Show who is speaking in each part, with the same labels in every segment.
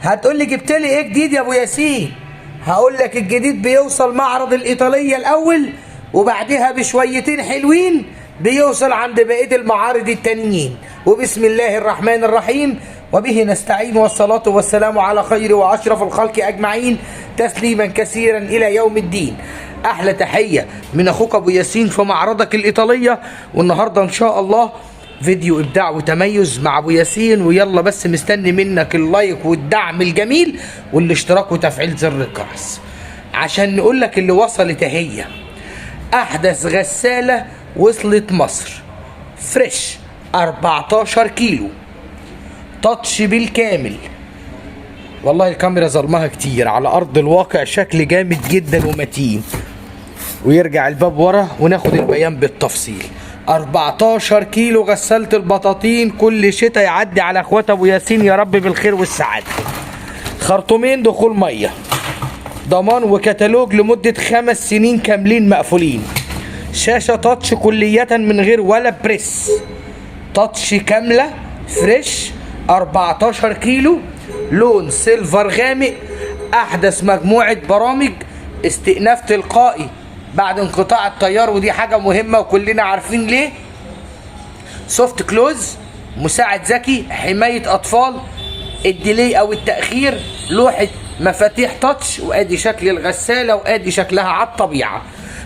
Speaker 1: هتقول لي جبت لي ايه جديد يا ابو ياسين؟ هقول لك الجديد بيوصل معرض الإيطالية الأول، وبعدها بشويتين حلوين بيوصل عند بقية المعارض التانيين. وبسم الله الرحمن الرحيم، وبه نستعين، والصلاة والسلام على خير وأشرف الخلق أجمعين، تسليما كثيرا إلى يوم الدين. أحلى تحية من أخوك أبو ياسين في معرضك الإيطالية. والنهاردة إن شاء الله فيديو إبداع وتميز مع أبو ياسين. ويلا بس مستني منك اللايك والدعم الجميل والاشتراك وتفعيل زر الجرس عشان نقول لك اللي وصلت اهي. أحدث غسالة وصلت مصر، فريش 14 كيلو، تاتش بالكامل. والله الكاميرا ظلمها كتير، على أرض الواقع شكل جامد جدا ومتين. ويرجع الباب ورا وناخد البيان بالتفصيل. 14 كيلو غسالة البطاطين، كل شتاء يعدي على اخوات ابو ياسين يا رب بالخير والسعادة. خرطومين دخول مية، ضمان وكتالوج لمدة 5 سنين كاملين مقفولين. شاشة تاتش كلية من غير ولا بريس، تاتش كاملة فريش 14 كيلو، لون سيلفر غامق. احدث مجموعة برامج استئناف تلقائي بعد انقطاع التيار، ودي حاجة مهمة وكلنا عارفين ليه. سوفت كلوز، مساعد ذكي، حماية أطفال، الديلي أو التأخير، لوحة مفاتيح تاتش. وادي شكل الغسالة وادي شكلها على الطبيعة.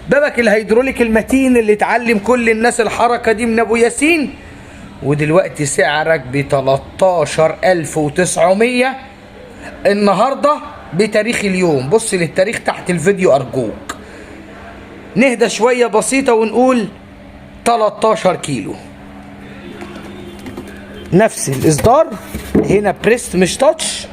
Speaker 1: بابك الهيدروليك المتين اللي اتعلم كل الناس الحركة دي من أبو ياسين. ودلوقتي سعرك ب 13900 النهاردة بتاريخ اليوم. بص للتاريخ تحت الفيديو أرجوك. نهدى شوية بسيطة ونقول 13 كيلو، نفس الإصدار، هنا بريست مش تاتش،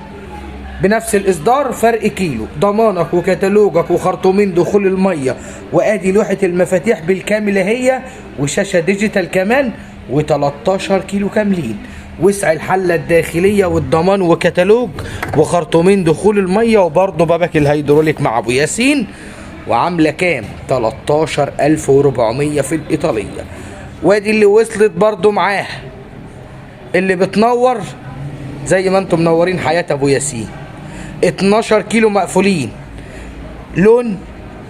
Speaker 1: بنفس الإصدار، فرق كيلو. ضمانك وكتالوجك وخرطومين دخول المية، وآدي لوحة المفاتيح بالكامل هي، وشاشة ديجيتال كمان، و13 كيلو كاملين. وسع الحلة الداخلية والضمان وكتالوج وخرطومين دخول المية، وبرضه بابك الهيدروليك مع أبو ياسين. وعامله كام؟ 13400 في الإيطالية. وادي اللي وصلت برضو معاه، اللي بتنور زي ما انتم منورين حياة ابو ياسين. 12 كيلو مقفولين، لون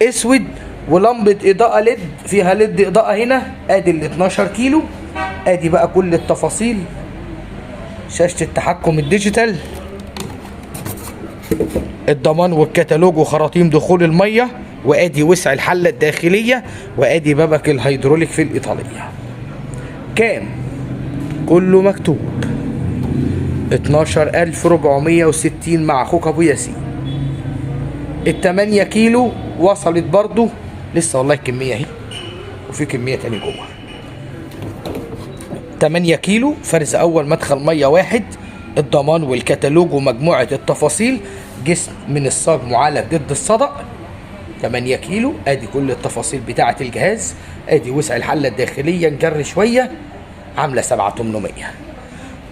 Speaker 1: اسود ولمبة اضاءة ليد، فيها ليد اضاءة هنا. ادي ال 12 كيلو، ادي بقى كل التفاصيل. شاشة التحكم الديجيتال، الضمان والكتالوج وخراطيم دخول المية، وادي وسع الحلة الداخلية، وادي بابك الهيدروليك في الإيطالية. كام؟ كله مكتوب 12460 مع اخوك ابو ياسين. ال8 كيلو وصلت برضو لسه، والله الكمية اهي، وفي كمية تاني جوه. 8 كيلو فرز اول مدخل مية واحد، الضمان والكتالوج ومجموعة التفاصيل، جسم من الصاج معالج ضد الصدأ. 8 كيلو، ادي كل التفاصيل بتاعة الجهاز. ادي وسع الحلة الداخلية، نجري شوية، عاملة 7800.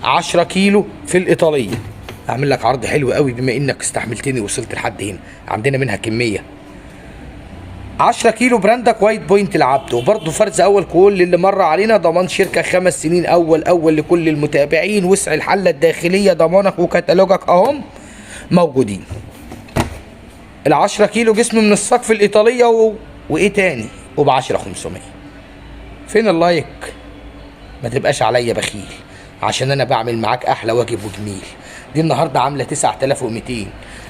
Speaker 1: 10 كيلو في الإيطالية. اعمل لك عرض حلو قوي بما انك استحملتني وصلت لحد هنا، عندنا منها كمية. 10 كيلو براندك وايت بوينت العبد، وبرضه فرز اول كل اللي مر علينا، ضمان شركة 5 سنين اول لكل المتابعين. وسع الحلة الداخلية، ضمانك وكتالوجك اهم موجودين. ال10 كيلو جسم من الصاج في الإيطالية وايه تاني، وب10 500. فين اللايك؟ ما تبقاش عليا بخيل، عشان انا بعمل معاك احلى واجب وجميل. دي النهارده عامله 9200،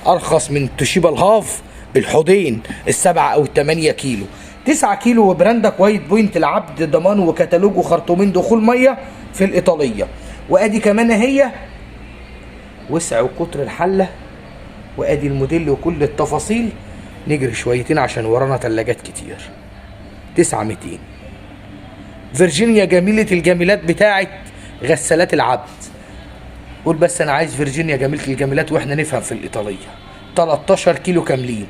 Speaker 1: ارخص من توشيبا الهاف الحوضين ال7 او ال8 كيلو. 9 كيلو وبراندك وايت بوينت العبد، ضمان وكتالوج وخرطومين دخول ميه في الإيطالية. وادي كمان هي وسع وقطر الحله، وادي الموديل وكل التفاصيل. نجري شويتين عشان ورانا تلاجات كتير. 9200. فيرجينيا جميلة الجميلات بتاعت غسالات العبد. قول بس انا عايز فيرجينيا جميلة الجميلات واحنا نفهم في الإيطالية. 13 كيلو كاملين،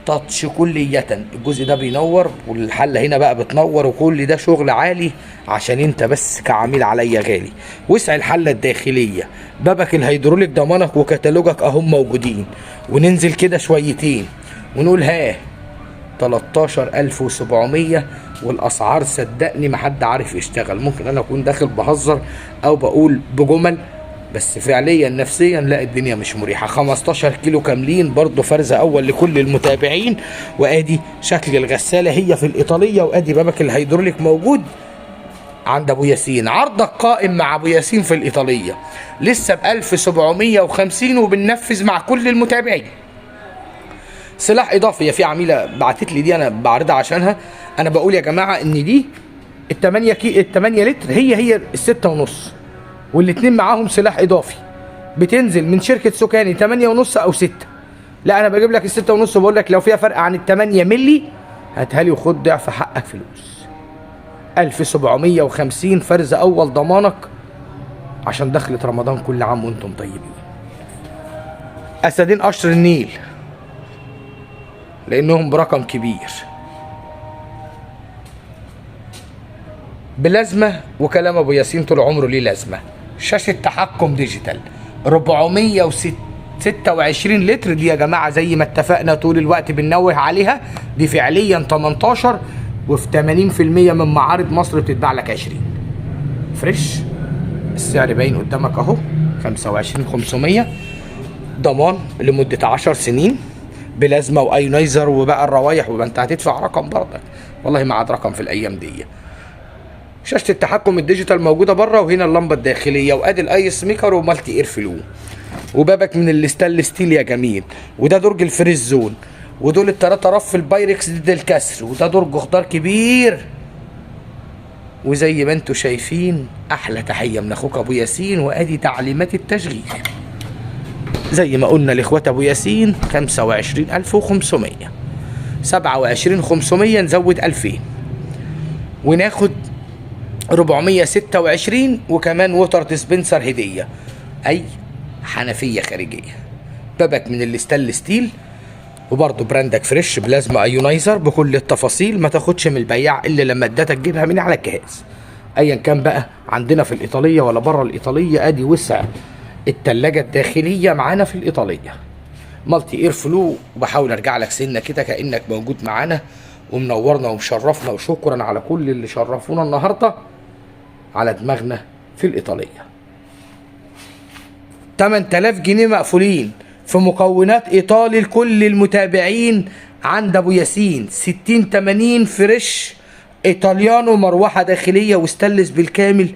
Speaker 1: تاتش كلية. الجزء ده بينور والحلة هنا بقى بتنور، وكل ده شغل عالي عشان انت بس كعميل عليا غالي. وسع الحلة الداخلية، بابك الهيدروليك، ضمانك وكتالوجك اهم موجودين. وننزل كده شويتين ونقول 13700. والاسعار صدقني ما حد عارف يشتغل. ممكن انا اكون داخل بهزر او بقول بجمل بس فعليا نفسيا لا الدنيا مش مريحه. 15 كيلو كاملين برضه فرز اول لكل المتابعين. وادي شكل الغساله هي في الايطاليه، وادي بابك الهيدروليك موجود عند ابو ياسين. عرضك قائم مع ابو ياسين في الايطاليه لسه ب 1750 وبننفذ مع كل المتابعين. سلاح اضافي. في عميله بعتت لي دي انا بعرضها عشانها. انا بقول يا جماعه ان دي ال 8 لتر هي الستة ونص، والاتنين معاهم سلاح اضافي. بتنزل من شركه سوكاني 8 ونص او 6. لا انا بجيب لك الستة ونص وبقول لك لو فيها فرق عن ال 8 مللي هاتها لي وخد ضعف حقك فلوس. 1750 فرز اول ضمانك عشان دخلة رمضان. كل عام وانتم طيبين. اسدين قشر النيل لانهم برقم كبير بلازمه، وكلام ابو ياسين طول عمره ليه لازمه. شاشه تحكم ديجيتال 426 لتر دي يا جماعه زي ما اتفقنا طول الوقت بننوه عليها. دي فعليا 18 وفي 80% من معارض مصر بتتباع لك 20 فريش. السعر باين قدامك اهو 25500 ضمان لمده 10 سنين بلازمه وايونايزر وبقى الروايح. وبقى انت هتدفع رقم برضك والله ما عاد رقم في الايام دي. شاشه التحكم الديجيتال موجوده بره، وهنا اللمبه الداخليه، وادي الايس ميكر ومالتي اير فلو، وبابك من الستانلس ستيل يا جميل، وده درج الفريز زون، ودول التلاتة رف البايركس ضد الكسر، وده درج خضار كبير. وزي ما انتوا شايفين احلى تحيه من اخوك ابو ياسين. وادي تعليمات التشغيل زي ما قلنا لاخوات ابو ياسين 25500 27500 نزود 2000 وناخد 426 وكمان ووتر ديسبنسر هديه. اي حنفيه خارجيه بابك من الستانلس ستيل، وبرضه براندك فريش بلازما ايونايزر بكل التفاصيل. ما تاخدش من البياع الا لما ادتك تجيبها من على الجهاز ايا كان بقى عندنا في الايطاليه ولا بره الايطاليه. ادي وسع التلاجة الداخليه معانا في الايطاليه مالتي اير فلو. وبحاول ارجع لك سنه كده كانك موجود معانا ومنورنا ومشرفنا. وشكرا على كل اللي شرفونا النهارده على دماغنا في الايطاليه. 8000 جنيه مقفولين في مكونات ايطالي لكل المتابعين عند ابو ياسين. 60-80 فريش ايطاليانو، مروحه داخليه واستانلس بالكامل،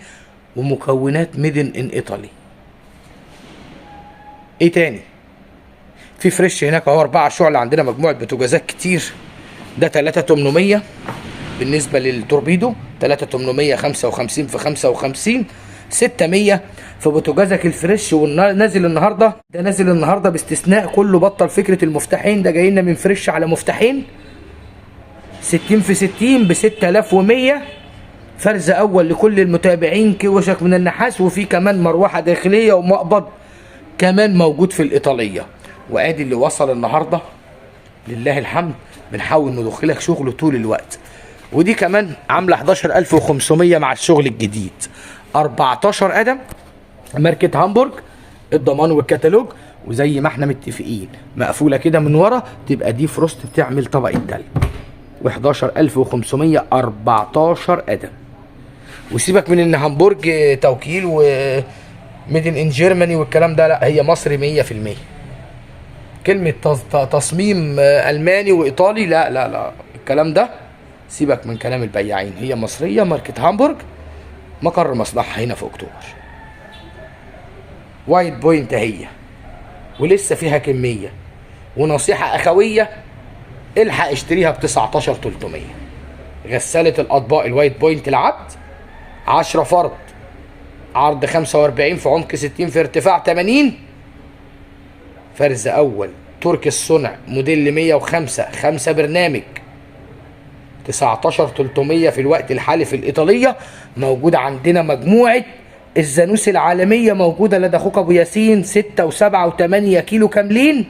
Speaker 1: ومكونات ميدن ان ايطالي. ايه تاني؟ في فريش هناك اهو 4 شعل. عندنا مجموعه بوتاجازات كتير. ده 3800 بالنسبه للتوربيدو، 3855 في 55 600 في بوتاجازك الفريش. ونازل النهارده، ده نازل النهارده باستثناء كله بطل فكره المفتاحين. ده جاي لنا من فريش على مفتاحين 60 في 60 ب 6100 فرز اول لكل المتابعين. كوشك من النحاس، وفي كمان مروحه داخليه ومقبض كمان موجود في الايطاليه. وادي اللي وصل النهارده لله الحمد. بنحاول ندخلك شغل طول الوقت. ودي كمان عامله 11500 مع الشغل الجديد. 14 قدم ماركه هامبورج، الضمان والكتالوج. وزي ما احنا متفقين مقفوله كده من ورا تبقى دي فروست بتعمل طبق التلج. و11500 14 قدم. وسيبك من ان هامبورج توكيل وميدن ان جيرماني والكلام ده، لا هي مصري 100%. كلمه تصميم الماني وايطالي لا لا لا، الكلام ده سيبك من كلام البياعين. هي مصريه ماركه هامبورج، مقر مصنعها هنا في اكتوبر. وايت بوينت هي، ولسه فيها كميه. ونصيحه اخويه، الحق اشتريها ب 19300. غساله الاطباق الوايت بوينت العبد 10 فرد، عرض 45 في عمق 60 في ارتفاع 80. فرز اول تركي الصنع موديل 105 5 برنامج 19300 في الوقت الحالي في الايطاليه. موجوده عندنا مجموعه الزانوس العالميه موجوده لدى اخوك ابو ياسين 6 و7 و8 كيلو كاملين.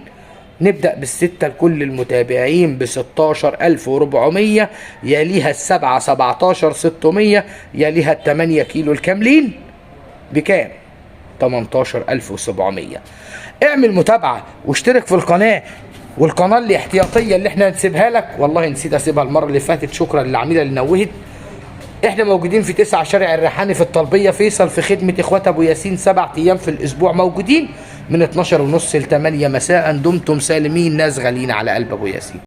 Speaker 1: نبدا بالسته لكل المتابعين ب 16400، يليها السبعه 17600، يليها الثمانيه كيلو الكاملين بكام؟ 18700. اعمل متابعه واشترك في القناه. والقناه الاحتياطيه اللي احنا هنسيبها لك، والله نسيت اسيبها المره اللي فاتت، شكرا للعميله اللي نوهت. احنا موجودين في 9 شارع الريحاني في الطلبية فيصل، في خدمة اخوات ابو ياسين 7 ايام في الاسبوع موجودين من 12:30 ل 8 مساء. دمتم سالمين، ناس غاليين على قلب ابو ياسين.